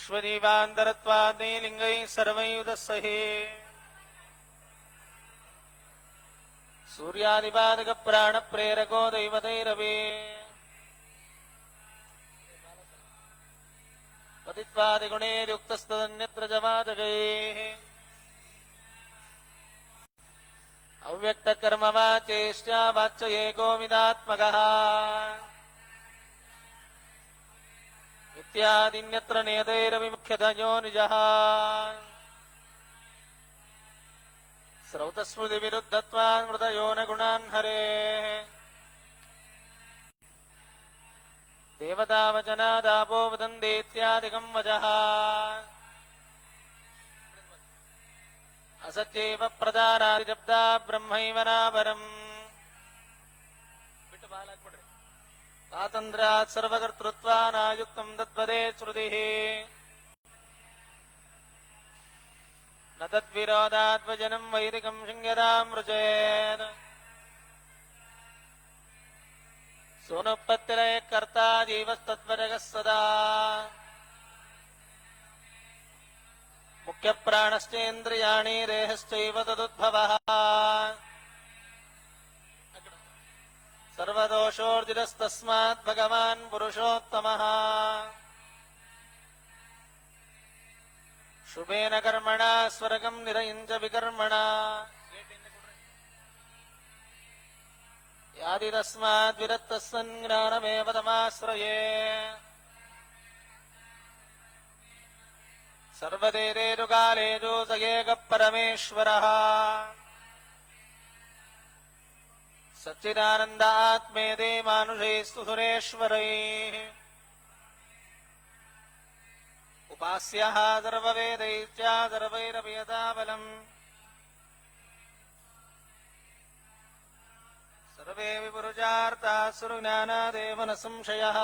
विश्वजीवान्तरत्वादि लिंगैः सर्वैरुदस्सहि सूर्यादिपादक प्राण प्रेरको दैवतैरवे पतित्वादिगुणैर्युक्तस्तदन्यत्र च वाचकैः अव्यक्तकर्म वाचेष्टा वाच्य एको विदात्मकः इत्यादिन्यत्र नियतैरविमुख्यतयो निजः श्रौतस्मृतिविरुद्धत्वान् मृतयो न गुणान् हरेः देवतावचनादापो वदन्तीत्यादिकं वचः असत्यैव प्रदारादिशब्दा ब्रह्मैव नापरम् स्वातन्त्र्यात् सर्वकर्तृत्वानायुक्तं तद्वदे श्रुतिः न तद्विरोधाद्वचनं वैदिकं शृङ्गतामृचेत् सोनुपत्तिरय कर्ता जीवस्तद्वजगः सदा मुख्यप्राणश्चेन्द्रियाणि देहश्चैव तदुद्भवः सर्वदोषोर्जितस्तस्मात् भगवान् पुरुषोत्तमः शुभेन कर्मणा स्वर्गं निरयञ्च विकर्मणा यादि तस्माद् विरक्तः सन् ज्ञानमेव तमाश्रये सर्वदेवेषु कालेषु स एकः परमेश्वरः सच्चिदानन्द आत्मेति मानुषैस्तु सुरेश्वरैः उपास्यः सर्ववेदैश्च सर्वैरपि यथाबलम् सर्वे विपुरुषार्थाः सुज्ञानादेव न संशयः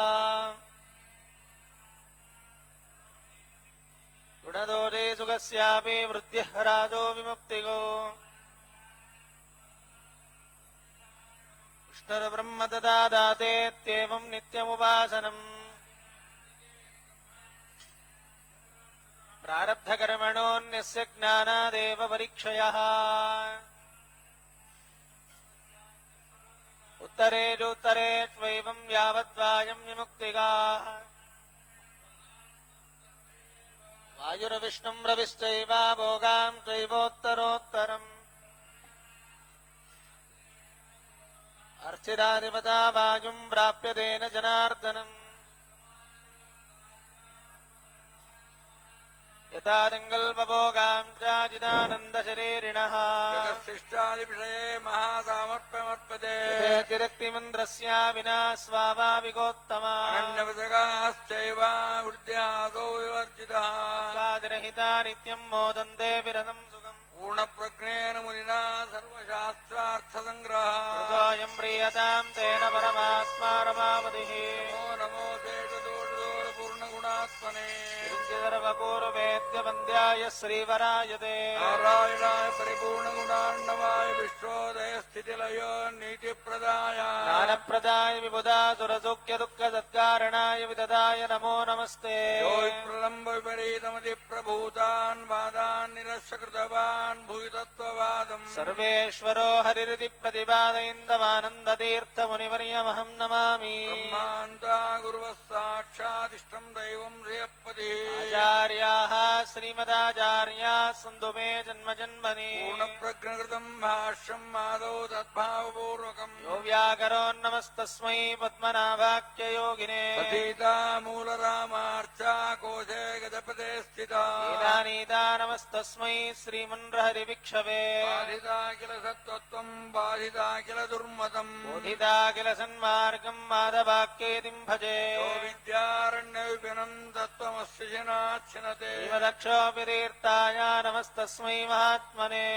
गुणदोषे सुखस्यापि वृद्धिः राजो विमुक्तिगो विष्णुर्ब्रह्म तथा दातेत्येवं नित्यमुपासनम् प्रारब्धकर्मणोऽन्यस्य ज्ञानादेव परीक्षयः उत्तरेषुत्तरेष्वैवं यावद्वायं विमुक्तिगाः वायुर्विष्णुं रविश्चैव भोगां चैवोत्तरोत्तरम् अर्चिताधिपता वायुं प्राप्यतेन जनार्दनम् यथा संकल्पभोगां चाजिदानन्दशरीरिणः जगत्शिष्टादिविषये महासामर्थ्यमर्पते चिरक्तिमन्त्रस्य विना स्वाभाविकोत्तमा अन्यवजगाश्चैव वृद्ध्यादो विवर्जितः स्वादिरहिता नित्यं मोदन्ते विरदं सुखम् पूर्णप्रज्ञेन मुनिना सर्वशास्त्रार्थसङ्ग्रहः हृदोऽयं प्रीयतां तेन परमात्मा रमापतिः नमो नमो शेषदोषदोषपूर्णगुणात्मने सर्वपूर्वेद्यवन्द्याय श्रीवराय ते नारायणाय परिपूर्णगुणार्णवाय विश्वोदयस्थितिलयो नीतिप्रदाय ज्ञानप्रदाय विबुधासुरसौख्यदुःखसत्कारणाय विददाय नमो नमस्ते यो प्रलम्ब विपरीतमतिप्रभूतान् वादान् निरस्यकृतवान् भूयितत्ववादम् सर्वेश्वरो हरिरिति प्रतिपादयन्तमानन्दतीर्थमुनिवर्यमहं नमामि ब्रह्मान्ता गुरुवः साक्षादिष्टम् दैवम् श्रियःपतिः आचार्याः श्रीमदाचार्याः सन्तु मे जन्मजन्मनि पूर्णप्रज्ञकृतम् भाष्यम् आदौ तद्भावपूर्वकम् यो व्याकरोन्नमस्तस्मै पद्मनाभाख्ययोगिने पठिता मूलरामार्चा कोशे गजपते स्थिता वेदानीता नमस्तस्मै श्रीमन्हरिभिक्षवे बाधिता किल सत्त्वम् बाधिता किल दुर्मतम् बोधिता किल सन्मार्गम् माधवाक्येतिम् भजे यो विद्यारण्यविपिनम् तत्त्वमस्य शिनाच्छिनते दक्षोऽपितीर्थाय नमस्तस्मै महात्मने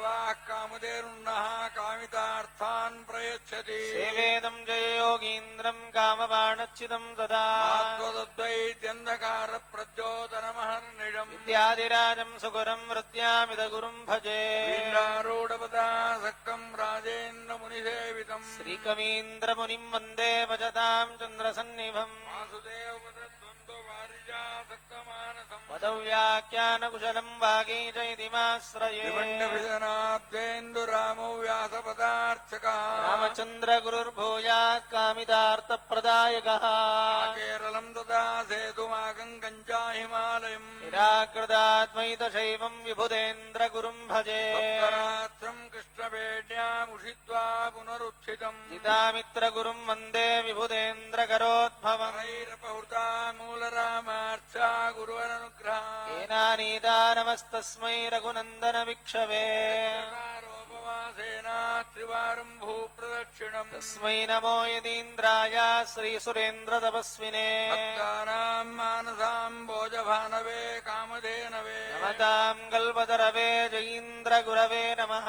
वाक् कामधेनुर्नः कामितार्थान् प्रयच्छति सेवेदं जय योगीन्द्रम् कामबाणच्छिदम् ददा आत्मदद्वैत्यन्धकारप्रद्योतनमहर्निशम् विद्याधिराजम् सुगुरम् हृद्यामिदगुरुम् भजे वीणारूढपदासक्तम् राजेन्द्रमुनिसेवितम् श्रीकवीन्द्रमुनिम् वन्दे भजताम् चन्द्रसन्निभम् वासुदेवपदद्वन्द्ववारिजासक्तमानसम् पदव्याख्यानकुशलम् वागीशैतिमाश्रये विभण्डभिजनाब्देन्दुरामो व्यासपदार्चकः रामचन्द्रगुरुर्भूयात् कामितार्थप्रदायकः केरलम् तथा सेतुमागम् कञ्चा हिमालयम् निराकृताद्वैतशैवम् विभुदेन्द्रगुरुम् भजे उत्तरात्रम् कृष्णवेड्यामुषित्वा पुनरुत्थितम् सीतामित्रगुरुम् वन्दे विभुदेन्द्रकरोद्भवम् वैरपहृता मूलरामार्चा गुरुवरनुग्रहा येनानीता नमस्तस्मै रघुनन्दनविक्षवे रोपवासेना त्रिवारम् भूप्रदक्षिणम् तस्मै नमो यतीन्द्राय श्रीसुरेन्द्रतपस्विने भक्तानाम् मानसाम् भोजभानवे कामधेनवे नमताम् कल्पतरवे जयीन्द्रगुरवे नमः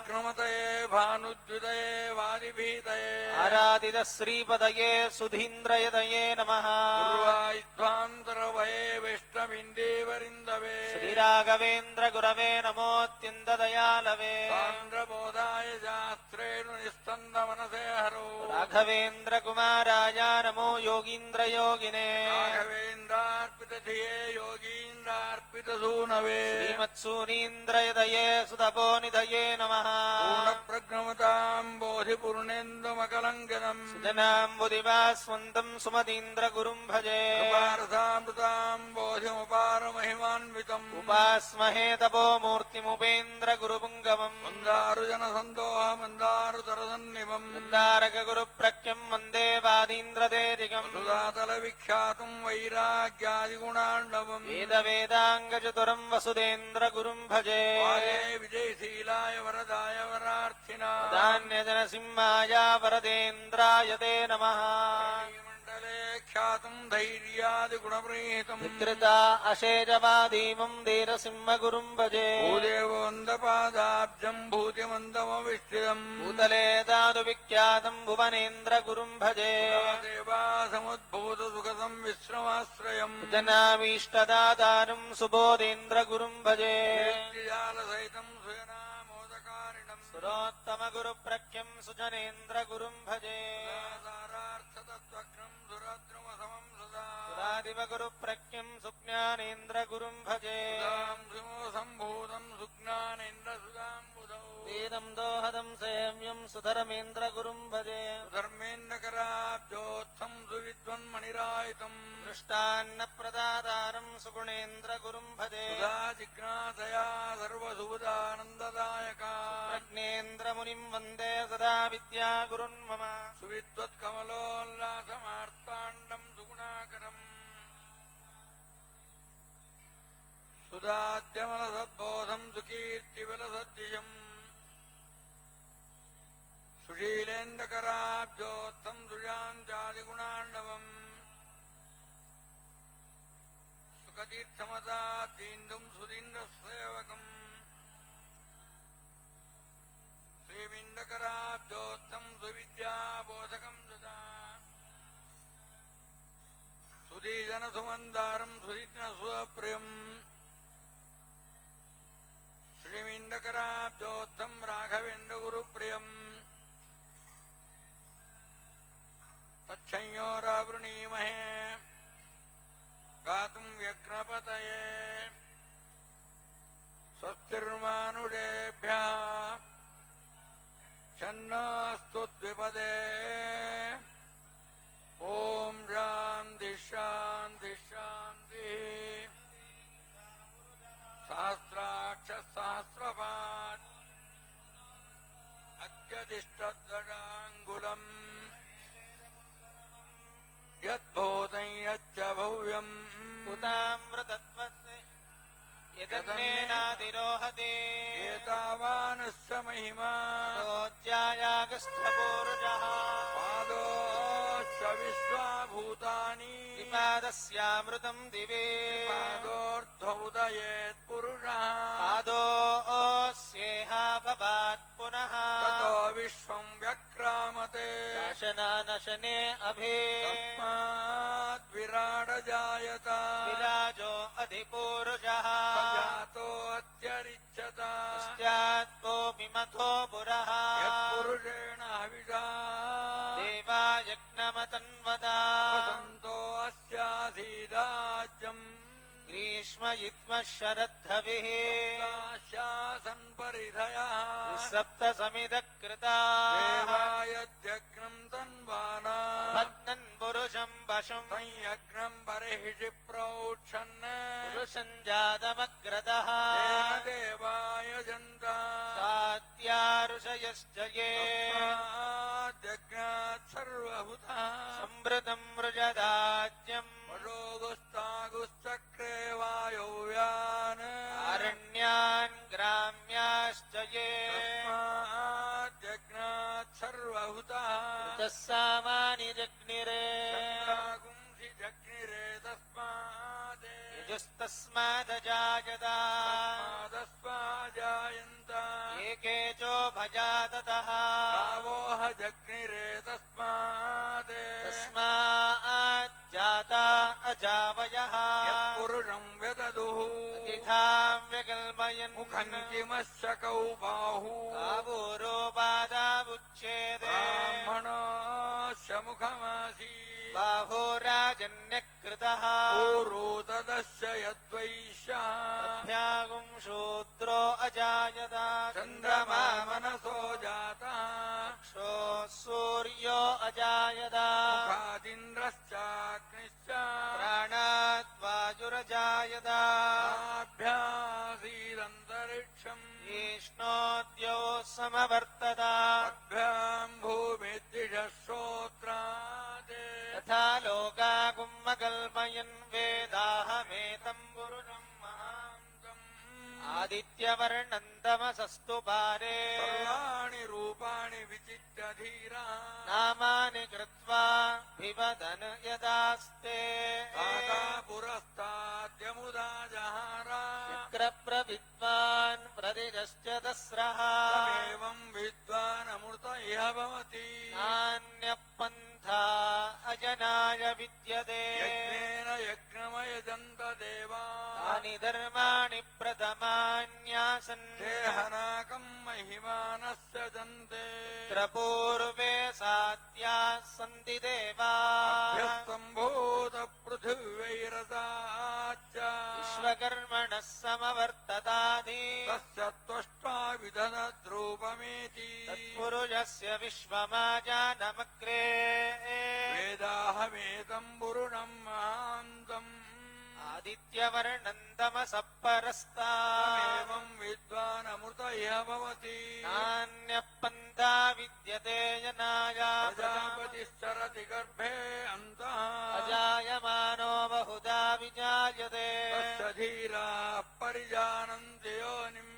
क्रमतये भानुद्युतये वादिभीतये आराधितः श्रीपदये सुधीन्द्रयतये नमः गुरुवायुध्वान्तरवये वैष्णविन्दीवरिन्दवे श्रीराघवेन्द्रगुरवे नमोऽत्यन्तदयालवे सान्द्रबोधाय शास्त्रेणु निस्तन्दमनसे हरो राघवेन्द्रकुमाराय नमो योगीन्द्रयोगिने राघवेन्द्रार्पितधिये योगीन्द्रार्पितसूनवे श्रीमत्सूनीन्द्रयदये सुतपोनिधये नमः पूर्णप्रज्ञमताम् बोधिपूर्णेन्दुमकलङ्कनम् सुजनाम् बुधिवास्वन्तम् सुमतीन्द्रगुरुम् भजे कृपारसामृताम् बोधिमुपारमहिमान्वितम् उपास्महे तपो मूर्तिमुपेन्द्रगुरुपुङ्गवम् मन्दारुजनसन्दोह मन्दारुतरसन्निभम् मन्दारकगुरुप्रख्यम् वन्दे वादीन्द्रदेदिकम् सुधातलविख्यातम् वैराग्यादिगुणाण्डवम् वेदवेदाङ्गचतुरम् वसुदेन्द्रगुरुम् भजे वाले विजयशीलाय वरदाय वरार्थिना दान्यजनसिंहाय वरदेन्द्राय ते नमः मण्डले ख्यातम् धैर्यादिगुणप्रीतम् विकृता अशेजवादीमम् धीरसिंहगुरुम् भजे भूदेवोन्दपादाब्जम् भूतिमन्दमविष्टितम् भूतले दादुविख्यातम् भुवनेन्द्रगुरुम् भजे देवासमुद्भूतसुखदम् विश्रमाश्रयम् जनामीष्टदातारम् सुबोधेन्द्रगुरुम् भजे जालसहितम् सुजनामोदकारिणम् सुरोत्तमगुरुप्रख्यम् सुजनेन्द्रगुरुम् भजे सारार्थतत्त्वक्रम् सुरद्रुमसमम् सदा सुरादिवगुरुप्रख्यम् सुज्ञानेन्द्रगुरुम् भजे सम्भूतम् सुज्ञानेन्द्रसुधाम् बुधौ वेदम् दोहदम् सेव्यम् सुधर्मेन्द्रगुरुम् भजे धर्मेन्द्रकराब्जोत्थम् सुविद्वन्मणिरायितम् दृष्टान्नप्रदातारम् सुगुणेन्द्रगुरुम् भजे सुधा जिज्ञासया सर्वसुबुधानन्ददायका प्रज्ञेन्द्रमुनिम् वन्दे सदा विद्यागुरुन्मम सुविद्वत्कमलोल्लासमार्ताण्डम् सुगुणाकरम् सुधाद्यमलसद्बोधम् सुकीर्तिविलसद्दिशम् सुशीलेन्द्रकराब्जोत्थम् सुजान्त्यादिगुणाण्डवम् सुखतीर्थमतातीन्दुम् सुधीन्द्रसेवकम् श्रीविन्दकराब्जोत्थम् सुविद्याबोधकम् सुधा सुधीजनसुमन्दारम् सुधिज्ञसुप्रियम् श्रीविन्दकराब्जोत्थम् राघवेन्द्रगुरुप्रियम् तच्छंयोरावृणीमहे गातुम् व्यग्नपतये स्वस्तिर्मानुषेभ्यः छन्नास्तु द्विपदे ॐ शान्तिः शान्तिः शान्तिः सहस्राक्षसहस्रपात् अत्यतिष्ठद्वडाङ्गुलम् यद्भूतं यच्च भव्यम् उतामृतत्वस्य यदन्नेनातिरोहते एतावानस्य महिमा रोज्यायागस्थपूरुषः पादोश्च विश्वाभूतानि त्रिपादस्यामृतम् दिवे पादोर्ध्वोदयेत्पुरुषः पादोऽस्येहा भवात् पुनः ततो विश्वम् व्यक्रामते नशने अभे तस्माद्विराडजायत विराजो अधिपूरुषः जातोऽत्यरिच्यत स्यात्को विमथो पुरः यत्पुरुषेण हविषा देवा यज्ञमतन्वदा वसन्तो अस्यासीदाज्यम् ग्रीष्मयित्मः शरद्धविः शासन् परिधयः सप्तसमिदकृताः देवायद्यग्नम् तन्वाना भग्नन् पुरुषम् पशुम् संयग्नम् बर्हिषि प्रोक्षन् पुरुषम् जातमग्रतः देवाय जन्ता सात्यारुषयश्च ये जग्नात् सर्वभूतः संवृतम् मृजदाज्यम् वरोगुस्तागुश्चक्रे वायव्यान् अरण्यान् ग्राम्याश्च ये तस्मात् जग्नात् सर्वभूतः सामानि जग्निरे गुंसि जग्निरे तस्मात् यजुस्तस्मादजायता तस्मादस्माजायन्त एके चोभजाततः गावोह जग्निरे तस्मात् तस्माज्जाता अजावयः पुरुषं व्यददुः तिथाम् व्यकल्पयन् मुखं किमश्चकौ बाहू बाहुरोपादावुच्छेदे ब्राह्मणस्य मुखमासी बाहुराजन्यकृतः ऊरो तदस्य यद्वैश्यः अभ्यागुम् शूद्रो अजायता चन्द्रमा मनसो जातः चक्षुः सूर्यो अजायता मुखादिन्द्रश्चाग्निश्च प्राणाद्वायुरजायता नाभ्यासीदन्तरिक्षम् विष्णोद्यो समवर्तता अभ्याम् भूमिद्दिशः श्रोत्रात् तथा लोकागुम्मकल्पयन् वेदाहमेतम् पुरुषम् महान्तम् आदित्यवर्णम् तमसस्तु पारे सर्वाणि रूपाणि विचित्य धीरा नामानि कृत्वा विवदन् यदास्ते दाता पुरस्ताद्यमुदा जहारा चक्रप्रविद्वान् प्रदिशश्च दस्रः एवम् विद्वानमृत इह भवति नान्यः पन्था अजनाय विद्यते यज्ञेन यज्ञमयजन्त देवा तानि धर्माणि प्रथमान्यासन् देहनाकम् महिमानस्य जन्ते पूर्वे सात्याः सन्ति देवाः ह्यस्तम्भूत पृथिव्यैरसाच्च विश्वकर्मणः समवर्ततादि तस्य त्वष्ट्वा विदधद्रूपमेति तत्पुरुषस्य विश्वमाजानमग्रे वेदाहमेतम् पुरुषम् महान्तम् आदित्यवर्णम् तमसः परस्तात् एवम् विद्वानमृत इह भवति नान्यः पन्था विद्यते जनाय प्रजापतिश्चरति गर्भे अन्तः अजायमानो बहुधा विजायते तस्य धीराः परिजानन्ति योनिम्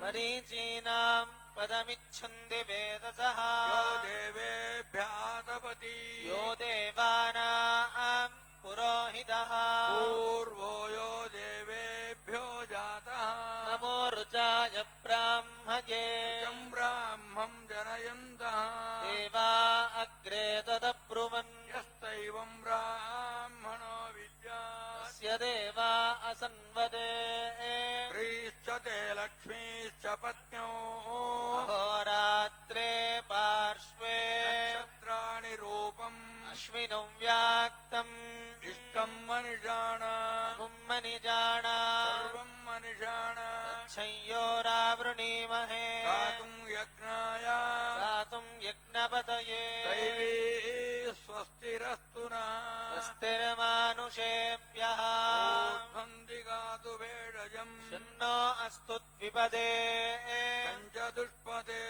मरीचीनाम् पदमिच्छन्ति वेदसः यो देवेभ्यातपति यो देवानाम् पुरोहितः पूर्वो यो देवेभ्यो जातः नमो ऋचाय ब्राह्मये यम् ब्राह्मम् जनयन्तः देवा अग्रे तदब्रुवन् यस्तैवम् ब्राह्मणो विद्यात् तस्य देवा असन्वदे स्त्रीश्च ते लक्ष्मीश्च पत्न्यो अहोरात्रे पार्श्वे नक्षत्राणि रूपम् अश्विनौ व्याक्तम् इष्टम् मनिषाण मुम्मनिजाना सर्वम् मनिषाण संयोरावृणीमहे गातुम् यज्ञाय गातुम् यज्ञपतये दैवी स्वस्तिरस्तु नः स्वस्तिर्मानुषेभ्यः ऊर्ध्वन्ति गातु भेषजम् शन्नो अस्तु द्विपदे पञ्च दुष्पदे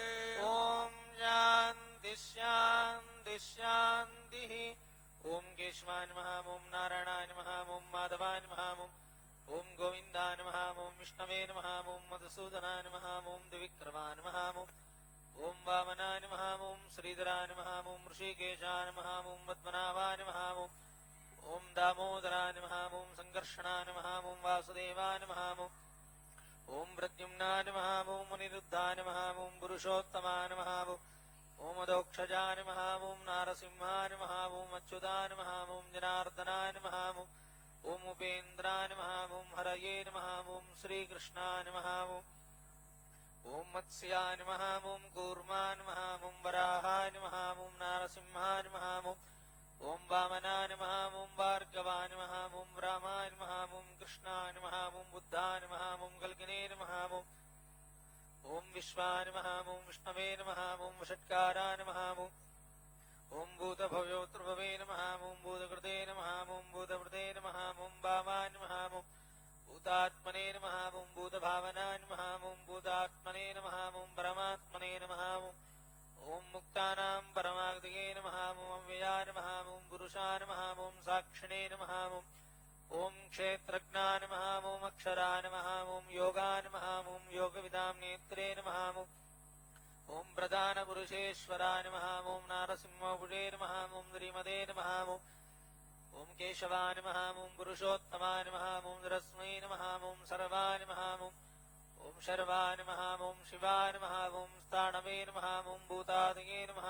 ॐ शान्ति शान्ति शान्तिः ॐ केशवाय नमः ॐ नारायणाय नमः ॐ माधवाय नमः ॐ गोविन्दाय नमः ॐ विष्णवे नमः ॐ मधुसूदनाय नमः ॐ द्विविक्रमाय नमः ॐ वामनाय नमः ॐ श्रीधराय नमः ॐ ऋषिकेशाय नमः ॐ पद्मनाभाय नमः ॐ दामोदराय नमः ॐ सङ्कर्षणाय नमः ॐ वासुदेवाय नमः ॐ प्रद्युम्नाय नमः ॐ अनिरुद्धाय नमः ॐ पुरुषोत्तमाय नमः ॐ अदोक्षजाय नमः ॐ नारसिंहाय नमः ॐ अच्युताय नमः ॐ जनार्दनाय नमः ॐ उपेन्द्राय नमः ॐ हरये नमः ॐ श्रीकृष्णाय नमः ॐ मत्स्याय नमः ॐ कूर्माय नमः ॐ वराहाय नमः ॐ नारसिंहाय नमः ॐ वामनाय नमः ॐ भार्गवाय नमः ॐ रामाय नमः ॐ कृष्णाय नमः ॐ बुद्धाय नमः ॐ कल्किने नमः ॐ विश्वाय नमः ॐ विष्णवे नमः ॐ वषट्काराय नमः ॐ भूतभव्योऽत्रभवे नमः ॐ भूतकृते नमः ॐ भूतवृते नमः ॐ वामाय नमः ॐ भूतात्मने नमः ॐ भूतभावनाय नमः ॐ भूतात्मने नमः ॐ परमात्मने नमः ॐ मुक्तानां परमागतये नमः ॐ अव्ययाय नमः ॐ पुरुषाय नमः ॐ साक्षिणे नमः ॐ क्षेत्रज्ञाय नमः ॐ अक्षराय नमः ॐ योगाय नमः ॐ योगविदां नेत्रे नमः ॐ प्रधानपुरुषेश्वराय नमः ॐ नारसिंहभुजे नमः ॐ श्रीमदे नमः ॐ केशवाय नमः ॐ पुरुषोत्तमाय नमः ॐ रस्मै नमः ॐ सर्वाय नमः ॐ शर्वाय नमः ॐ शिवाय नमः ॐ स्थाणवे नमः ॐ भूतादये नमः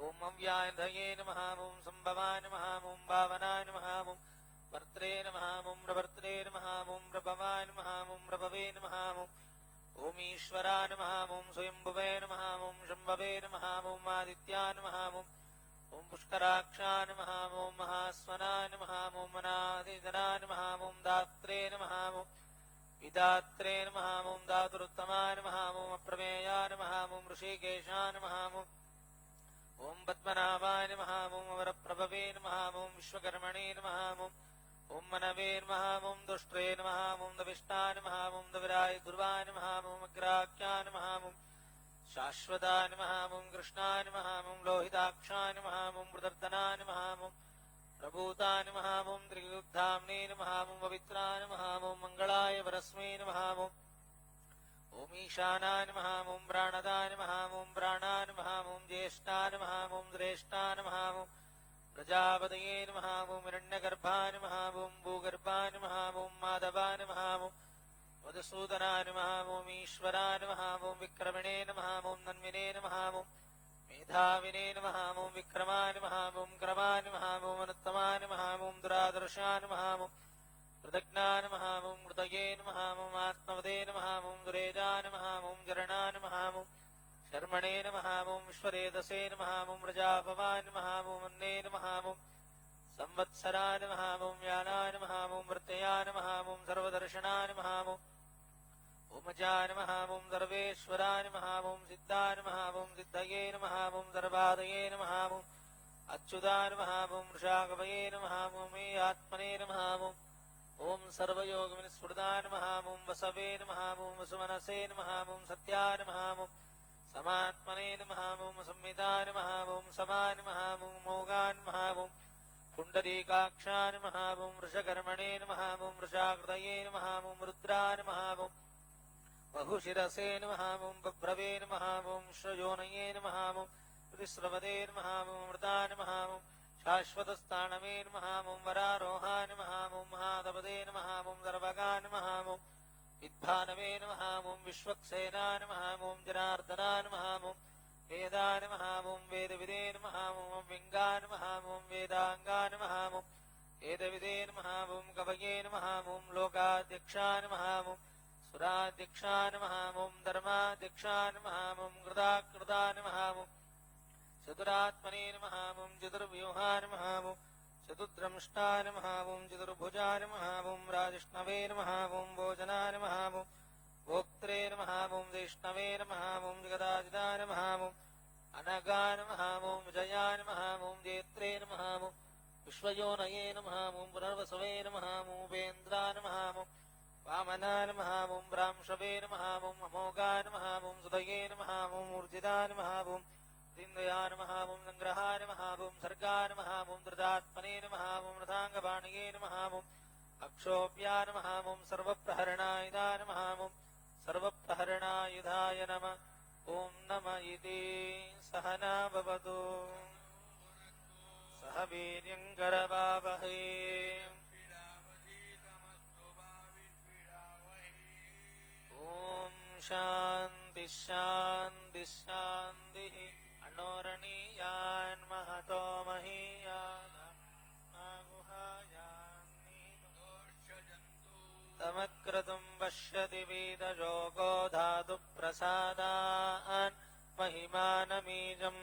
ॐ अव्यायधये नमः ॐ सम्भवाय नमः ॐ भावनाय नमः ॐ वर्त्रे नमः ॐ प्रवर्त्रे नमः ॐ प्रभवाय नमः ॐ प्रभवे नमः ॐ ईश्वराय नमः ॐ स्वयंभुवे नमः ॐ शम्भवे नमः ॐ आदित्याय नमः ॐ पुष्कराक्षाय नमः ॐ महास्वनाय नमः ॐ अनादिधराय नमः ॐ दात्रे नमः विदात्रे नमः ॐ धातुरुत्तमाय नमः ॐ अप्रमेयाय नमः ॐ ऋषिकेशाय नमः ॐ पद्मनाभाय नमः ॐ वरप्रभवे नमः ॐ विश्वकर्मणे नमः ॐ मनवे नमः ॐ दुष्ट्रे नमः ॐ दविष्टाय नमः ॐ दविराय ध्रुवाय नमः ॐ अग्राख्याय नमः ॐ शाश्वताय नमः ॐ कृष्णाय नमः ॐ लोहिताक्षाय नमः ॐ मृदर्दनाय नमः ॐ प्रभूताय नमः ॐ त्रियुग्धाम्ने नमः ॐ पवित्राय नमः ॐ मङ्गलाय वरस्मै नमः ॐ ईशानाय नमः ॐ प्राणदाय नमः ॐ प्राणाय नमः ॐ ज्येष्ठाय नमः ॐ श्रेष्ठाय नमः ॐ प्रजापतये नमः ॐ हिरण्यगर्भाय नमः ॐ भूगर्भाय नमः ॐ माधवाय नमः ॐ मधुसूदनाय नमः ॐ ईश्वराय नमः ॐ विक्रमणे नमः ॐ नन्विने नमः ॐ मेधाविने नमः ॐ विक्रमाय नमः ॐ क्रमाय नमः ॐ अनुत्तमाय नमः ॐ दुरादर्शाय नमः ॐ कृतज्ञाय नमः ॐ कृतये नमः ॐ आत्मवदे नमः ॐ दुरेजाय नमः ॐ जरणाय नमः ॐ शर्मणे नमः ॐ विश्वरेधसे नमः ॐ प्रजापवाय नमः ॐ अन्ने नमः ॐ संवत्सराय नमः ॐ व्यानाय नमः ॐ वृत्तयाय नमः ॐ सर्वदर्शनाय नमः ॐ अजाय नमः ॐ सर्वेश्वराय नमः ॐ सिद्धाय नमः ॐ सिद्धये नमः ॐ सर्वादये नमः ॐ अच्युताय नमः ॐ वृषाकवये नमः ॐ मे आत्मने नमः ॐ सर्वयोगविनिस्फुटाय नमः ॐ वसवे नमः ॐ वसुमनसे नमः ॐ सत्याय नमः ॐ समात्मने नमः ॐ संहिताय नमः ॐ समाय नमः ॐ मोगाय नमः ॐ पुण्डरीकाक्षाय नमः ॐ वृषकर्मणे नमः ॐ वृषाकृतये नमः ॐ रुद्राय नमः ॐ बहुशिरसे नमः ॐ बभ्रवे नमः ॐ श्रयोनये नमः ॐ प्रतिस्रवदे नमः ॐ मृताय नमः ॐ शाश्वतस्थानवे नमः ॐ वरारोहाय नमः ॐ महादपदे नमः ॐ सर्वगाय नमः ॐ विद्भानवे नमः ॐ विश्वक्सेनाय नमः ॐ जनार्दनाय नमः ॐ वेदाय नमः ॐ वेदविदे नमः ॐ विङ्गाय नमः ॐ वेदाङ्गाय नमः ॐ वेदविदे नमः ॐ कवये नमः ॐ लोकाध्यक्षाय नमः ॐ सुराध्यक्षाय नमः ॐ धर्माध्यक्षाय नमः ॐ कृताकृताय नमः ॐ चतुरात्मने नमः ॐ चतुर्व्यूहाय नमः ॐ चतुर्द्रंष्टाय नमः ॐ चतुर्भुजाय नमः ॐ राजिष्णवे नमः ॐ भोजनाय नमः ॐ भोक्त्रे नमः ॐ वैष्णवे नमः ॐ जगदाजिताय नमः ॐ अनगाय नमः ॐ विजयाय नमः ॐ जेत्रे नमः ॐ विश्वयोनये नमः ॐ पुनर्वसवे नमः ॐ उपेन्द्राय नमः ॐ वामनाय नमः ॐ ब्रांशवे नमः ॐ अमोघाय नमः ॐ सुदये नमः ॐ ऊर्जिताय नमः ॐ दीनदयाय नमः ॐ सङ्ग्रहाय नमः ॐ सर्गाय नमः ॐ धृतात्मने नमः ॐ रथाङ्गपाणये नमः ॐ अक्षोभ्याय नमः ॐ सर्वप्रहरणायुधाय नमः ॐ सर्वप्रहरणायुधाय नमः ॐ नम इति सहना भवतु सह वीर्यं करवावहै ॐ शान्ति शान्ति शान्तिः अणोरणीयान् महतो महीयान् तमक्रतुं पश्यति वीतयोगो धातु प्रसादान् महिमानमीजम्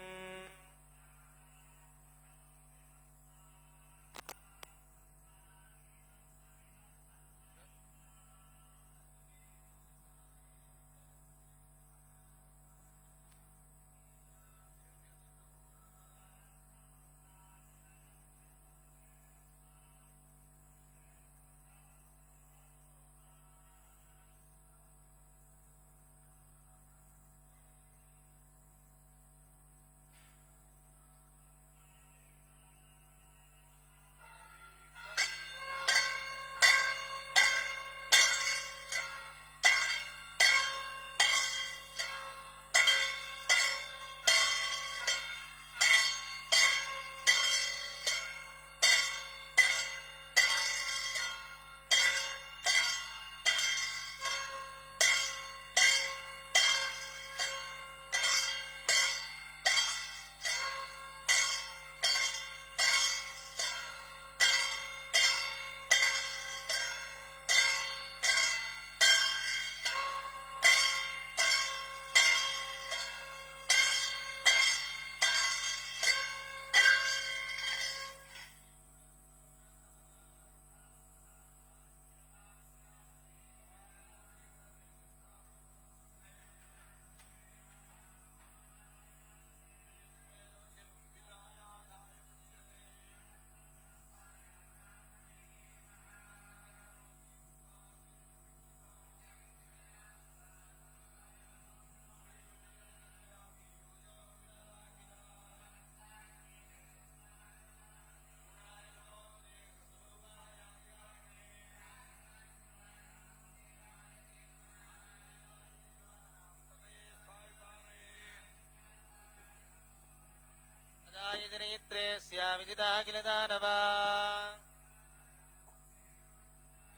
विदिता किल दानवा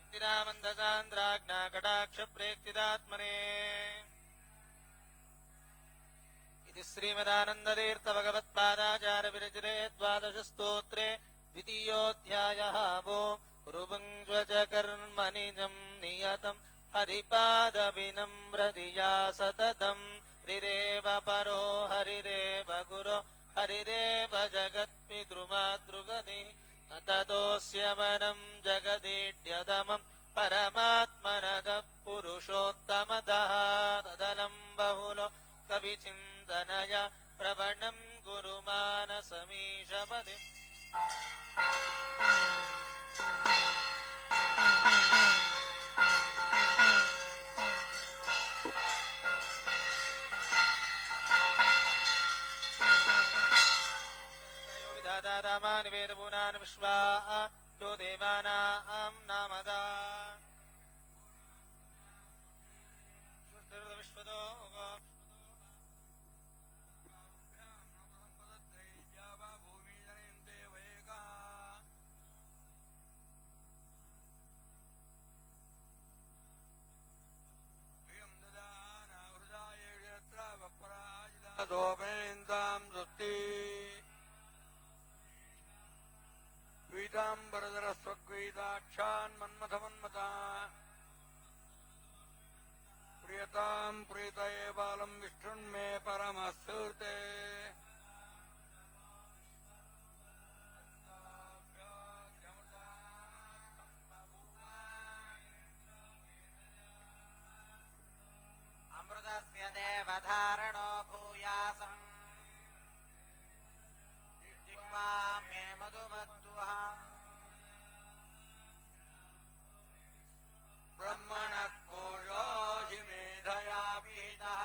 इंदिरामन्दसान्द्राज्ञा कटाक्षप्रेक्षितात्मने इति श्रीमदानन्दतीर्थभगवत्पादाचार्यविरचिते द्वादशस्तोत्रे द्वितीयोऽध्यायः वो रुभुङ्ज्वचकर्मनिजम् नियतम् हरिपादविनम्रधिया सततम् हरिरेव परो हरिरेव गुरो हरिरेव जगत्पितृमातृगति न ततोऽस्य वनम् जगदीड्यतमम् परमात्मनः पुरुषोत्तमतः तदलम् बहुलो कविचिन्तनय प्रवणम् गुरु मानसमीशपदे विधातारामानि वेदपूनानि विश्वा यो देवानाम् नामदा विश्वतो दोपनिन्दाम् सुक्ति पीताम्बरधरस्वग्वीताक्षान् मन्मथमन्मता प्रियताम् प्रीतये बालम् विष्णुन्मे परमस्तुते अमृतस्य देवधारणो भूयासम् जिह्वा मे मधुमत्तुः ब्रह्मणः कोशोऽसि मेधया पीतः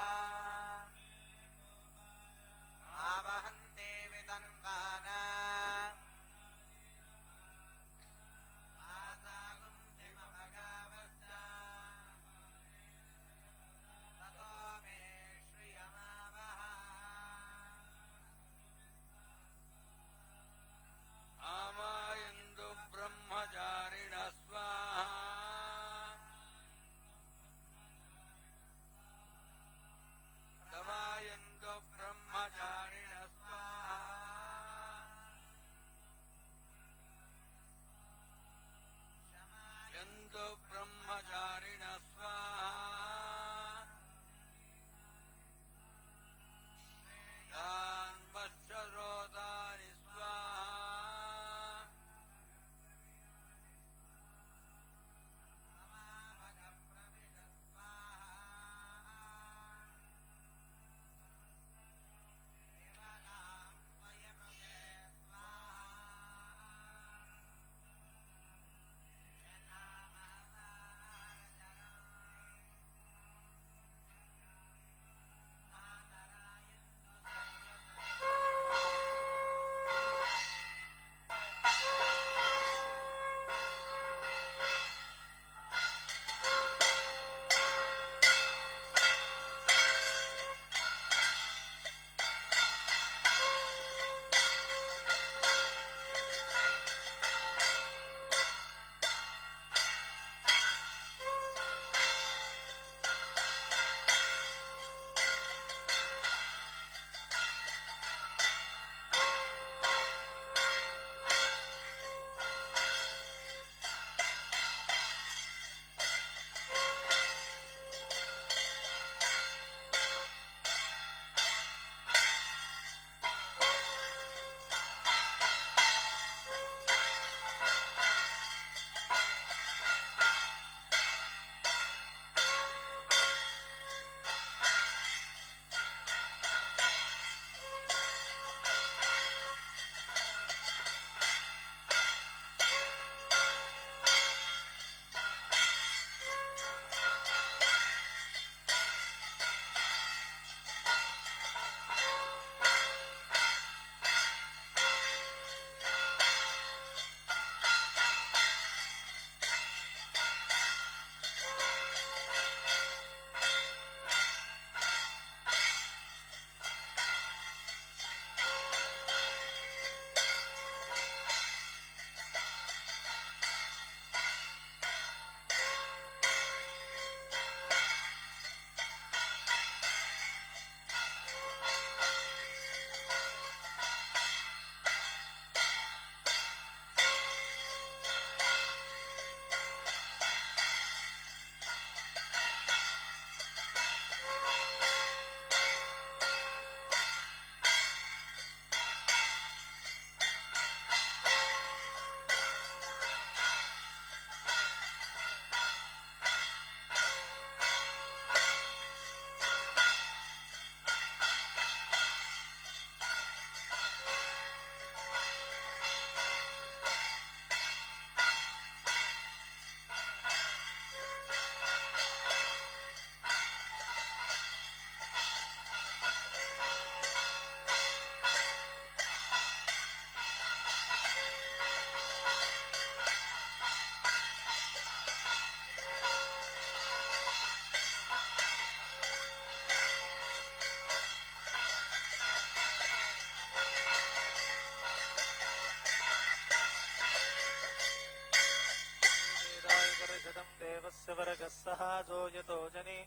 शतं देवस्य वर्गः सहासो यतो जने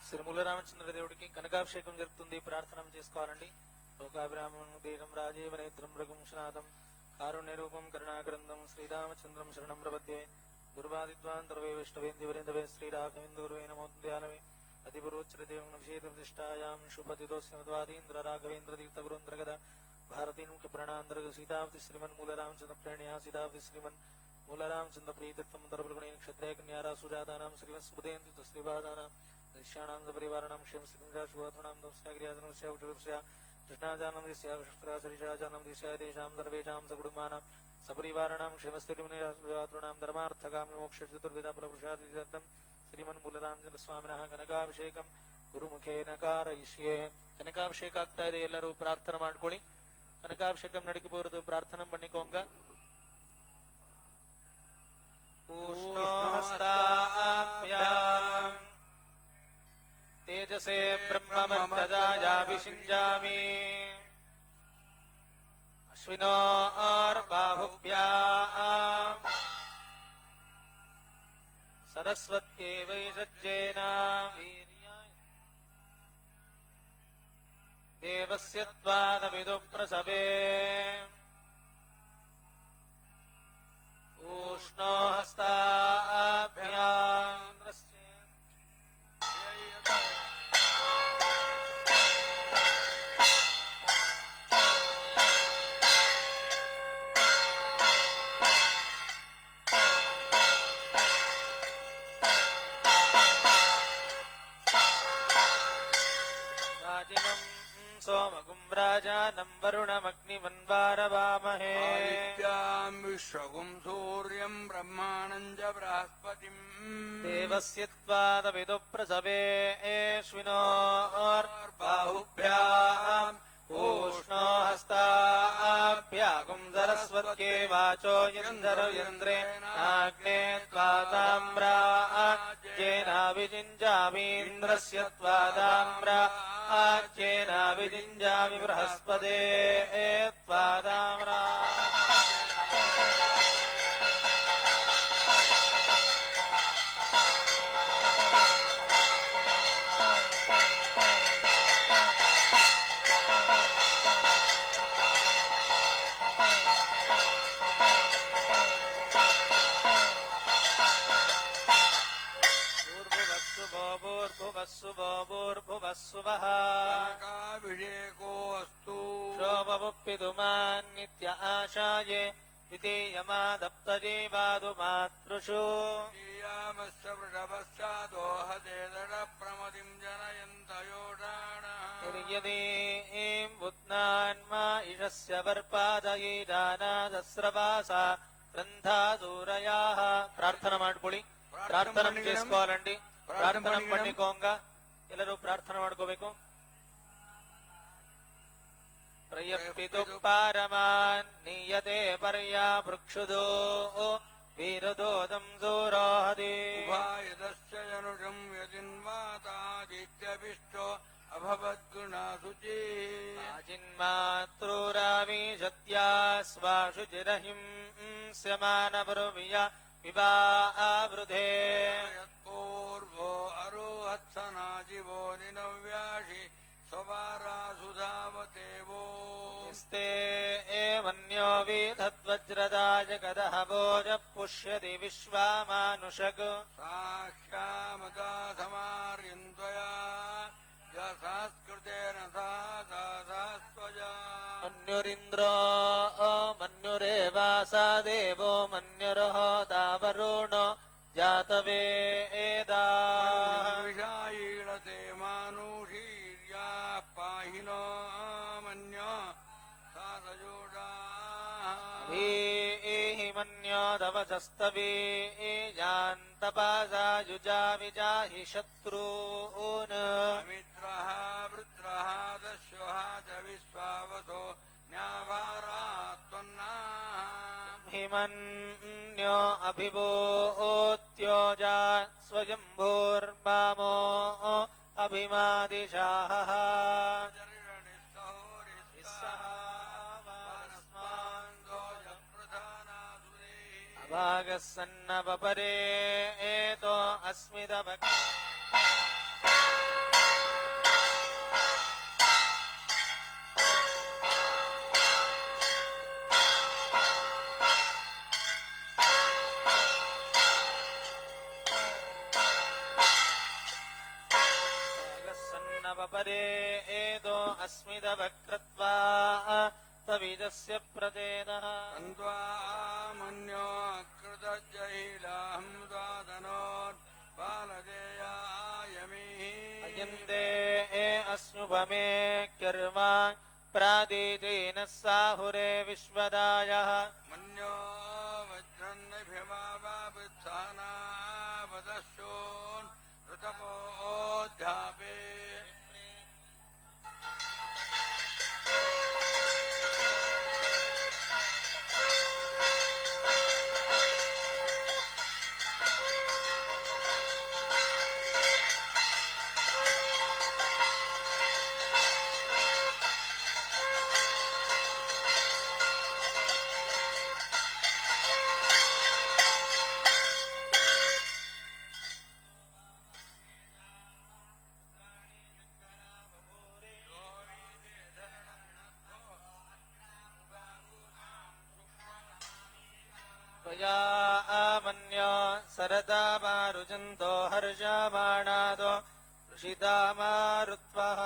శ్రీమూల రామచంద్ర దేవుడికి కనకాభిషేకం జరుగుతుంది. ప్రార్థన చేసుకోవాలండి. లోకాభిరామం దీరం రాజీవ నేత్రం రఘుంశనాథం కారుణ్య రూపం కరుణాగ్రంథం శ్రీరామచంద్రం శరణం ప్రపద్యే దుర్వాదిద్వాన్ ద్రవే విష్ణవేంద్రవేంద్రవే శ్రీరాఘవేంద్రవే నమోద్యాలవే అతిపురోచ్చరదేవం విషేతృష్టాయాం శుభతిదోస్యమద్వాదీంద్ర రాఘవేంద్ర తీర్థగురుంద్రగద భారతీం ప్రణాంధ్ర సీతావతి శ్రీమన్ మూల రామచంద్ర ప్రణయా సీతావతి శ్రీమన్ మూల రామచంద్ర ప్రీతత్వం దర్భగుణే క్షత్రియ కన్యారా సుజాతానాం శ్రీమస్సుదేంద్ర శ్రీపాదానాం దృశ్యానాం పరివారణం క్షేమ శ్రీంద్ర శుభాత్మనాం దోస్యాగ్ర్యాజనం శ్యావృషా కృష్ణాజానం దిశ్యావృష్ట్రాసరిషాజానం దిశ్యాదేశాం సర్వేషాం సకుటుంబానాం సపరివారణం క్షేమస్థితిమునిరాతృణాం ధర్మార్థకామి మోక్ష చతుర్విధ ప్రపురుషార్థం ಶ್ರೀಮನ್ ಮೂಲರಾಮಚಂದ್ರ ಸ್ವಾಮಿನಃ ಕನಕಾಭಿಷೇಕಂ ಗುರುಮುಖೇನ ಕಾರಯಿಷ್ಯೆ. ಕನಕಾಭಿಷೇಕ ಆಗ್ತಾ ಇದೆ, ಎಲ್ಲರೂ ಪ್ರಾರ್ಥನೆ ಮಾಡ್ಕೊಳ್ಳಿ. ಕನಕಾಭಿಷೇಕಂ ನಡಕಿ போறது ಪ್ರಾರ್ಥನೆ பண்ணிக்கோங்க. ಊಷ್ಣೋಹಸ್ತಾಭ್ಯಾಂ ತೇಜಸೇ ಬ್ರಹ್ಮಮರ್ಚದಾಯಾಭಿಷಿಂಜಾಮಿ ಅಶ್ವಿನೋರ್ಬಾಹುಭ್ಯಾಂ सरस्वत्येवै सज्जेन देवस्य त्वादविदु प्रसवे ऊष्णो हस्ताभ्याम् सोमगुं राजानं वरुणमग्निमन्वारवामहे आदित्यां विश्वगुं सूर्यं ब्रह्माणं च बृहस्पतिम् देवस्य त्वादविदु प्रसवे अश्विनोर्बाहुभ्याम् ऊष्णो हस्ताभ्यागुं सरस्वत्ये वाचो यन्द्रेणाग्ने त्वाताम्राज्येनाभिजिञ्जामीन्द्रस्य त्वाताम्रा आज्येनाभिजिञ्जामि बृहस्पते त्वाताम्रा भूर्भुवस्सुवः कनकाभिषेकोऽस्तु शोभमुप्पितुमान् नित्य आशाये द्वितीयमादप्तजीवादु मातृषु श्रीयामस्य वृषभस्यादोहदेदप्रमतिं जनयन्तयोषाणः निर्यदीं बुध्नान्मा इषस्य वर्पादयीदानादस्रवासा గ్రంథాదూరయాః. ప్రార్థన ಮಾಡ್ಕೊಳ್ಳಿ. ప్రార్థన చేసుకోవాలండి. ప్రార్థన பண்ணிக்கோங்க. ಎಲ್ಲರೂ ಪ್ರಾರ್ಥನೆ ಮಾಡ್ಕೋಬೇಕು. ಪ್ರಯಪಿತು ಪಾರಮಾನ್ ನೀಯತೆ ಪರ್ಯಾ ವೃಕ್ಷುದೋ ವೀರದೋದಂ ಸೂರೋಹದಿ ಉಭಾಯದಶ್ಚ ಜನುಷಂ ಯಜಿನ್ಮಾತಾದಿತ್ಯಭಿಷ್ಟೋ ಅಭವದ್ಗುಣಾಸುಚಿ ಚಿನ್ಮಾತೃರಾವಿ ಸತ್ಯಾ ಸ್ವಾಶುಚಿರಹಿಂ ಸ್ಯಮಾನವರುವಿಯ ವಿವಾವೃಧೇ ಯತ್ಪೂರ್ವೋ ಅರೋಹತ್ಸನಾಜಿವೋ ನಿನವ್ಯಾಷಿ ಸ್ವವಾರಾಸುಧಾವತೇವೋ स्ते मन्यो विधद्वज्रदाय गदः भोजः पुष्यति विश्वामानुषग साक्ष्यामदा समार्यन्त्वया यशास्कृतेन सास्त्वजा मन्युरिन्द्रो मन्युरेवासा देवो मन्युरहो दावरुणो जातवेदा विषायीणते मानुषीर्या पाहिनो मन्यो हि मन्योदवचस्तवीयान्तपासायुजा विजाहि शत्रून् मित्रः वृत्रः दस्युः च विश्वावसो न्यावारात्वन्नाः हिमन्यो अभिभूत्योजा स्वयम्भूर्वामो अभिमादिशाः भागः सन्नपरे एतो अस्मिदभक् परे एदो अस्मिदभक्कृत्वा तविदस्य प्रचेदः अन्त्वा मन्यो कृतजैलाहं द्वादनोत् बालदेयायमिः अयन्ते अस्मुभमे कर्मा प्रादितेन साहुरे विश्वदायः मन्यो वज्रन्नभिमावावृत्सानावदस्योन् ऋतपोऽध्यापे त्वया आमन्यो सरदा मारुजन्तो हर्षमाणादो ऋषिता मारुत्वः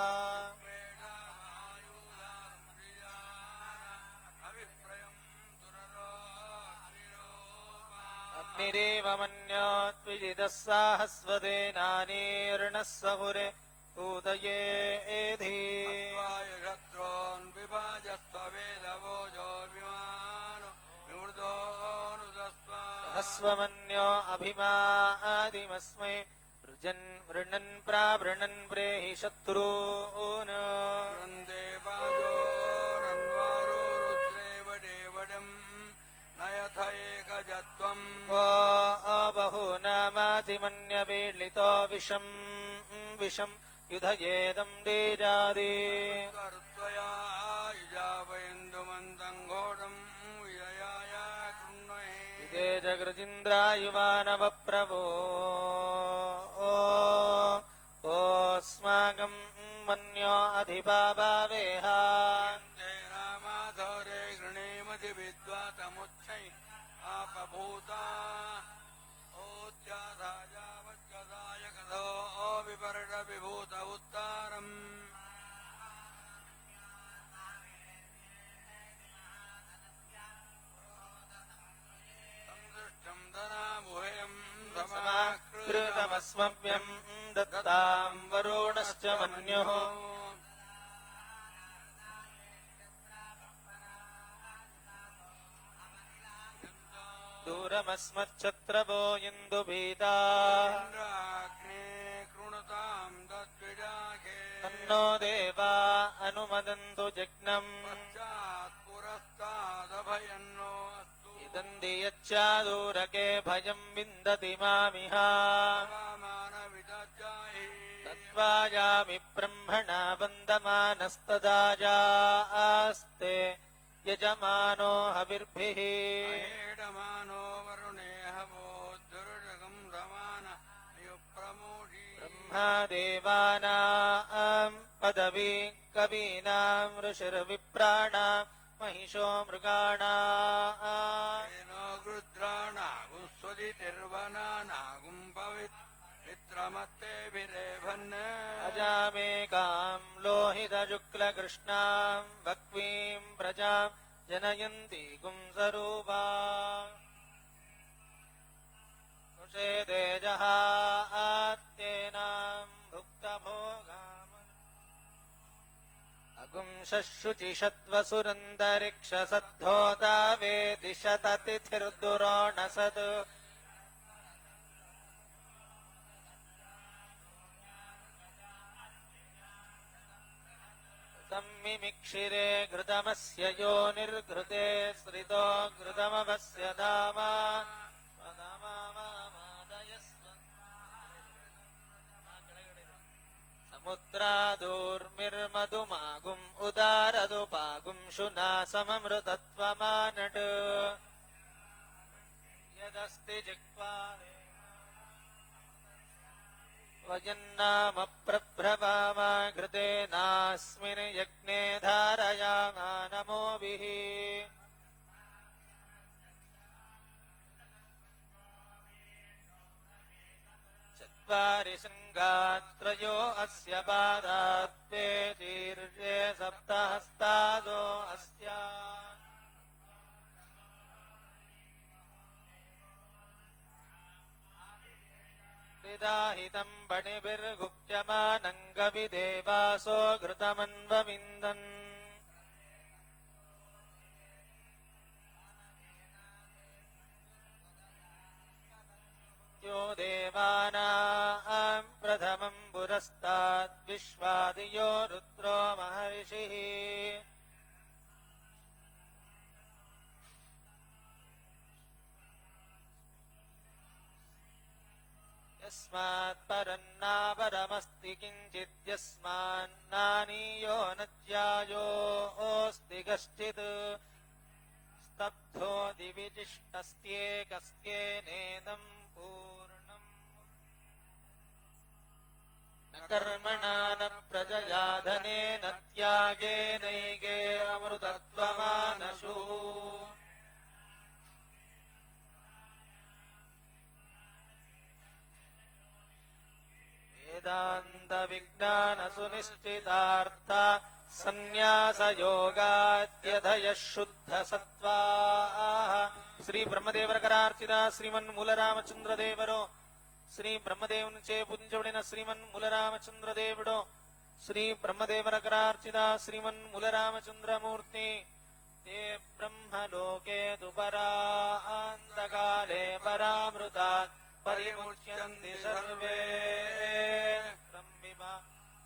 अग्निरेव मन्यो द्विजितः साहस्वदेनानीर्णः सहुरे उदये एधि शत्रून् विभाजस्त्ववेदवोजोऽभिमानो विमृदोऽनुदस्त्वा हस्वमन्यो अभिमादिमस्मै वृणन् प्रावृणन् प्रेहि शत्रून् वृन्दे पाजोरन्वारो रुद्रेव देवडम् नयथ एकजत्वम् वो बहुनामातिमन्यपीडितो विषम् युधयेदम् देजादि कर्त्वया युजावयन्दुमन्तम् घोडम् विजयाय कृण्महे इते जगृजिन्द्रायुवानवप्रभो ओस्माकम् मन्यो अधिपावेह ते रामाधरे गृणेमति विद्वातमुच्छै आपभूता ओद्याधाजावज्जदाय कथो विपर्ड विभूत उत्तारम् संदृष्टम् धनामुहयम् समाकृतमस्मभ्यम् दत्ताम् वरुणश्च मन्युः दूरमस्मच्छत्रवो इन्दुभीता इन्द्राग्ने कृणुताम् तद्विजाके तन्नो देवा अनुमदन्तु जज्ञम् पश्चात् पुरस्तादभयन्नो अस्तु इदन्ति यच्चादूरके भयम् विन्दति मामिह वामानविदज्जाहि तत्त्वायामि ब्रह्मणा वन्दमानस्तदाजास्ते यजमानो हविर्भिः अहेडमानो वरुणे हवो दुर्जगम् रमान युप्रमोषि ब्रह्मदेवानाम् पदवी कवीनाम् ऋषिर्विप्राणाम् महिषो मृगाणाम् तेनो गृद्राणागुं स्वदितिर्वनानागुम् पवित् मित्रमत्तेभिरेभन् अजामेकाम् लोहितशुक्लकृष्णाम् भक्वीम् प्रजाम् जनयन्ति गुंसरूपा ऋषे तेजः आत्येनाम् भुक्तभोगाम् अगुंशुचिषत्वसुरन्तरिक्षसद्धोता वेदिशततिथिर्दुरोणसत् सम्मिमिक्षिरे घृतमस्य यो निर्घृते श्रितो घृतमवस्य धामा समुद्रादूर्मिर्मधुमागुम् उदारदुपागुम् शुना सममृतत्वमानट् यदस्ति जिह्वा वयन्नाम प्रभ्रवाम घृतेनास्मिन् यज्ञे धारयामानमोभिः चत्वारि शृङ्गात्रयो अस्य पादात् द्वे शीर्षे सप्तहस्तादो अस्य विदाहितम् पणिभिर्गुप्यमानङ्गविदेवासो घृतमन्वविन्दन् यो देवानाम् प्रथमम् पुरस्ताद्विश्वादियो रुद्रो महर्षिः यस्मात् परन्नापरमस्ति किञ्चित् यस्मान्नानीयो न ज्यायोऽस्ति कश्चित् स्तब्धो दिविजिष्टस्त्येकस्त्येनेदम् पूर्णम् न कर्मणा न प्रजया धनेन त्यागेनैके अमृतत्वमानशु वेदान्तविज्ञानसुनिश्चितार्था सन्न्यासयोगाद्यधयः शुद्धसत्त्वाः శ్రీ బ్రహ్మదేవరకరార్చిత శ్రీమన్మూలరామచంద్రదేవరో శ్రీ బ్రహ్మదేవునిచే పూజించబడిన శ్రీమన్మూలరామచంద్రదేవుడో శ్రీ బ్రహ్మదేవరకరార్చిత శ్రీమన్మూలరామచంద్రమూర్తి ते ब्रह्मलोके दुपरान्तकाले परामृतात् परिमुच्यन्ति सर्वे ब्रह्मिमा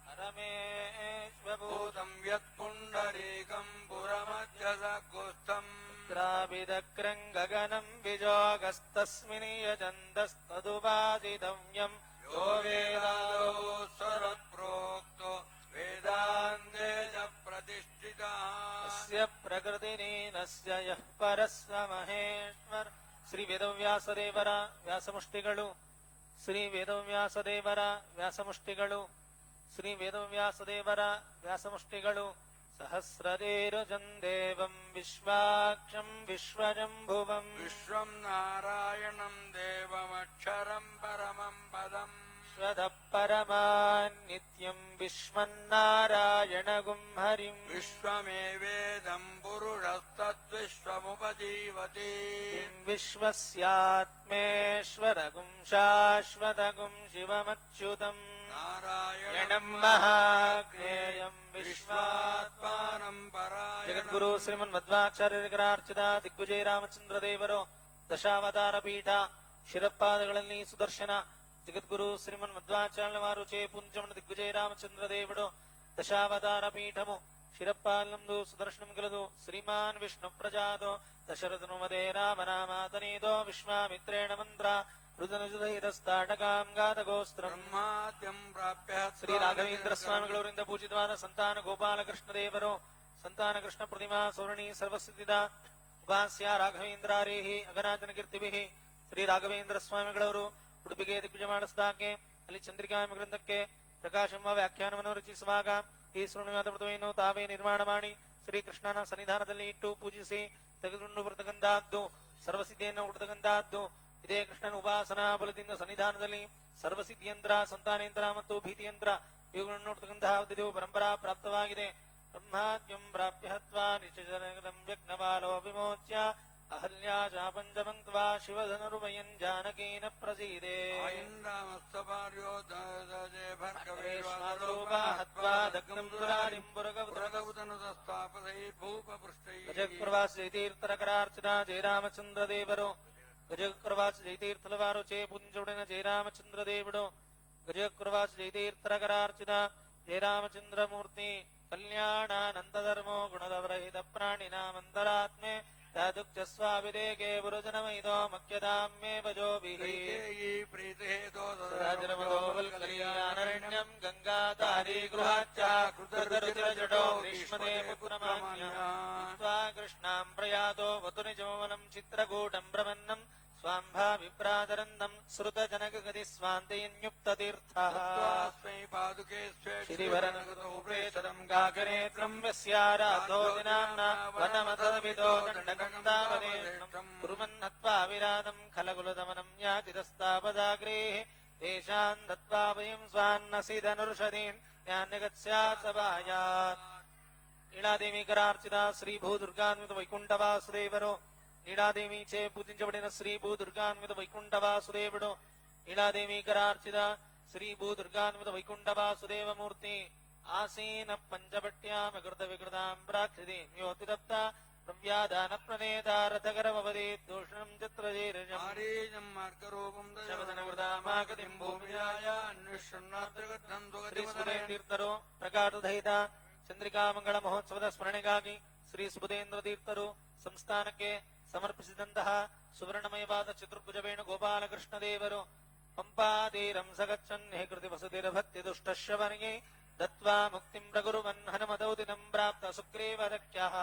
परमेश्वभूतं यत्पुण्डरीकं पुरमध्यसगुस्थम् द्राविदग्रं गगनं विजोगस्तस्मिन् यजन्तस्तदुपादितव्यम् यो वेदादौ स्वरत्प्रोक्तो वेदान्ते च प्रतिष्ठितः अस्य प्रकृतिनीनस्य यः परस्य महेश्वर ಶ್ರೀ ವೇದವ್ಯಾಸದೇವರ ವ್ಯಾಸಮುಷ್ಟಿಗಳು ಶ್ರೀ ವೇದವ್ಯಾಸದೇವರ ವ್ಯಾಸಮುಷ್ಟಿಗಳು ಶ್ರೀ ವೇದವ್ಯಾಸದೇವರ ವ್ಯಾಸಮುಷ್ಟಿಗಳು ಸಹಸ್ರದೇರುಜಂ ದೇವಂ ವಿಶ್ವಾಕ್ಷಂ ವಿಶ್ವಜಂಭುವಂ ವಿಶ್ವಂ ನಾರಾಯಣಂ ದೇವಮಕ್ಷರಂ ಪರಮಂ ಪದಂ ವಿಶ್ವದಃ ಪರಮಾನ್ ನಿತ್ಯಂ ವಿಶ್ವನ್ನಾರಾಯಣಗುಂ ಹರಿಂ ವಿಶ್ವಮೇವೇದಂ ಪುರುಷಸ್ತದ್ವಿಶ್ವಮುಪಜೀವತಿ ವಿಶ್ವಸ್ಯಾತ್ಮೇಶ್ವರಗುಂ ಶಾಶ್ವತಗುಂ ಶಿವಮಚ್ಯುತಂ ನಾರಾಯಣಂ ಮಹಾಜ್ಞೇಯಂ ವಿಶ್ವಾತ್ಮಾನಂ ಪರಾಯಣಂ ಜಗದ್ಗುರು ಶ್ರೀಮನ್ಮಧ್ವಾಚಾರ್ಯರಿಗರಾರ್ಚಿತ ದಿಗ್ವಿಜಯ ರಾಮಚಂದ್ರದೇವರು ದಶಾವತಾರ ಪೀಠ ಶಿರಪಾದಗಳಲ್ಲಿ ಸುದರ್ಶನ జగద్గురు శ్రీమన్ మధ్వాచార్యుల వారు చే పుంజమున దిగ్విజయ రామచంద్రదేవుడు దశావతార పీఠము శిరపాలందు సుదర్శనం గలదు శ్రీమాన్ విష్ణు ప్రజాదో దశరథనుమదే రామనామాతనీదో విశ్వామిత్రేణ మంత్ర ರುದನುಜುಧೈರಸ್ತಾಟಕಾಂ ಗಾತಗೋಸ್ತ್ರಂ ಬ್ರಹ್ಮಾದ್ಯಂ ಪ್ರಾಪ್ಯ ಶ್ರೀ ರಾಘವೇಂದ್ರ ಸ್ವಾಮಿಗಳವರಿಂದ ಪೂಜಿತವಾದ ಸಂತಾನ ಗೋಪಾಲಕೃಷ್ಣ ದೇವರು ಸಂತಾನ ಕೃಷ್ಣ ಪ್ರತಿಮಾ ಸೌರಣಿ ಸರ್ವಸ್ಥಿತಿದ ಉಪಾಸ್ಯ ರಾಘವೇಂದ್ರಾರೇಹಿ ಅಗನಾಥನ ಕೀರ್ತಿಭಿಃ ಶ್ರೀ ರಾಘವೇಂದ್ರ ಸ್ವಾಮಿಗಳವರು ಉಡುಪಿಗೆ ದಿಗ್ವಿಜಯ ಮಾಡಿಸಿದಾಕೆ ಅಲ್ಲಿ ಚಂದ್ರಿಕಾ ಗ್ರಂಥಕ್ಕೆ ಪ್ರಕಾಶಮ್ಮ ವ್ಯಾಖ್ಯಾನವನ್ನು ರಚಿಸುವಾಗ ಈ ಶೃಣುವಾದ ವ್ರತವನ್ನು ತಾವೇ ನಿರ್ಮಾಣ ಮಾಡಿ ಶ್ರೀಕೃಷ್ಣನ ಸನ್ನಿಧಾನದಲ್ಲಿ ಇಟ್ಟು ಪೂಜಿಸಿ ತೆಗೆದುಕೊಂಡು ಬರತಕ್ಕಂತಹದ್ದು ಸರ್ವಸಿದ್ಧಿಯನ್ನು ಹುಟ್ಟತಕ್ಕಂತಹದ್ದು ಇದೇ ಕೃಷ್ಣನ ಉಪಾಸನಾ ಬಲದಿಂದ ಸನ್ನಿಧಾನದಲ್ಲಿ ಸರ್ವಸಿದ್ಧಿಯಂತ್ರ ಸಂತಾನೇಂದ್ರ ಮತ್ತು ಭೀತಿಯಂತ್ರ ಇವುಗಳನ್ನು ನೋಡ್ತಕ್ಕಂತಹ ಪರಂಪರಾ ಪ್ರಾಪ್ತವಾಗಿದೆ. ಬ್ರಹ್ಮಾದ್ಯಂ ಪ್ರಾಪ್ಯ ಹತ್ವಾ ನಿಶ್ಚರಂ ವ್ಯಗ್ನಬಾಲೋ ವಿಮೋಚ್ಯ ಅಹಲ್ಯಾ ಚಾಪಂಚಮಂತ್ವಾ ಶಿವಧನುರ್ವಯನ್ ಜಾನಕೀನ ಪ್ರಸೀದೆ ಗಜಪ್ರವಾಸ ಜಯತೀರ್ಥರಕರಾರ್ಚನಾ ಜಯರಾಮಚಂದ್ರ ದೇವರು ಗಜಪ್ರವಾಸ ಜಯತೀರ್ಥಲ ವಾರು ಚೇ ಪುಂಜುಡಿನ ಜಯರಾಮಚಂದ್ರ ದೇವುಡು ಗಜಪ್ರವಾಸ ಜಯತೀರ್ಥರಕರಾರ್ಚನ ಜಯರಾಮಚಂದ್ರ ಮೂರ್ತಿ ಕಲ್ಯಾಣಾನಂತಧರ್ಮೋ ಗುಣದವರಹಿತ ಪ್ರಾಣಿನಾಮಂತರಾತ್ಮೆ ದುಃಖ ಸ್ವಾಭಿದೇಕೆ ಗುರುಜನಮೈದೋ ಮಖ್ಯಧಾಮ್ಯೇ ಭಜೋಭಿರಣ್ಯಂ ಗಂಗಾಧಾರಿ ಗೃಹಾಚ್ಚ ಕೃತರುಚಿರಜಡೋ ಗ್ರೀಷ್ಮದೇ ಪುತ್ರಮಾನ್ಯ ಕೃಷ್ಣಾಂ ಪ್ರಯಾತೋ ವತು ನಿಜಮವನಂ ಚಿತ್ರಕೂಟಂ ಬ್ರಹ್ಮನ್ನಂ स्वाम्भा विप्रादरन्दम् श्रुतजनकगति स्वान्तयन्युक्ततीर्थः तत्त्वास्मै पादुके श्रीवरनगतो प्रेतरम् गागनेत्रम् यस्याराधो दिनाम्ना वनमतविदो दण्डकन्दावदेशम् कुर्वन्नत्वा विरादम् खलकुलदमनम् यातिरस्तापदाग्रेः तेषाम् दत्त्वा वयम् स्वान्नसिदनुर्षदीन् ज्ञानगत्स्यात् सभायात् లీలాదేవీకరార్చిత శ్రీ భూదుర్గాన్విత వైకుంఠవాసుదేవరో లీలాదేవీచే పూజించబడిన శ్రీ భూదుర్గాన్విత వైకుంఠవాసుదేవుడు లీలాదేవీకరార్చిత శ్రీ భూదుర్గాన్విత వైకుంఠవాసుదేవమూర్తి ఆసీన పంచపట్యామకృత వికృతాం ప్రాక్షితి యోతిదప్త ప్రవ్యాదాన ప్రణేతారథకరమవదే దూషణం చిత్రజేరజం ఆరీజం మార్గరూపం శవదనవృతామాగతిం భూమియాయ ಅನ್ವೇಷಣಾತ್ರಗತಂ ಶ್ರೀ ಸುರೇಂದ್ರತೀರ್ಥರು ಪ್ರಕಾಶದಹಿತ ಚಂದ್ರಿಕಾ ಮಂಗಳ ಮಹೋತ್ಸವದ ಸ್ಮರಣೆಗಾಗಿ ಶ್ರೀ ಸುಬುಧೇಂದ್ರ ತೀರ್ಥರು ಸಂಸ್ಥಾನಕ್ಕೆ ಸಮರ್ಪಿಸಿದಂತಹ ಸುವರ್ಣಮಯವಾದ ಚತುರ್ಭುಜ ವೇಣುಗೋಪಾಲಕೃಷ್ಣ ದೇವರು ಪಂಪಾತೀರಂ ಸಗಚ್ಚನ್ ಕೃತಿ ವಸುತಿರ ಭಕ್ತಿ ದುಷ್ಟಶ್ರವನಿಗೆ ದತ್ವಾ ಮುಕ್ತಿಂ ಪ್ರಗುರುವನ್ ಹನುಮದೌದಿನಂ ಪ್ರಾಪ್ತ ಸುಗ್ರೀವದಕ್ಯಃ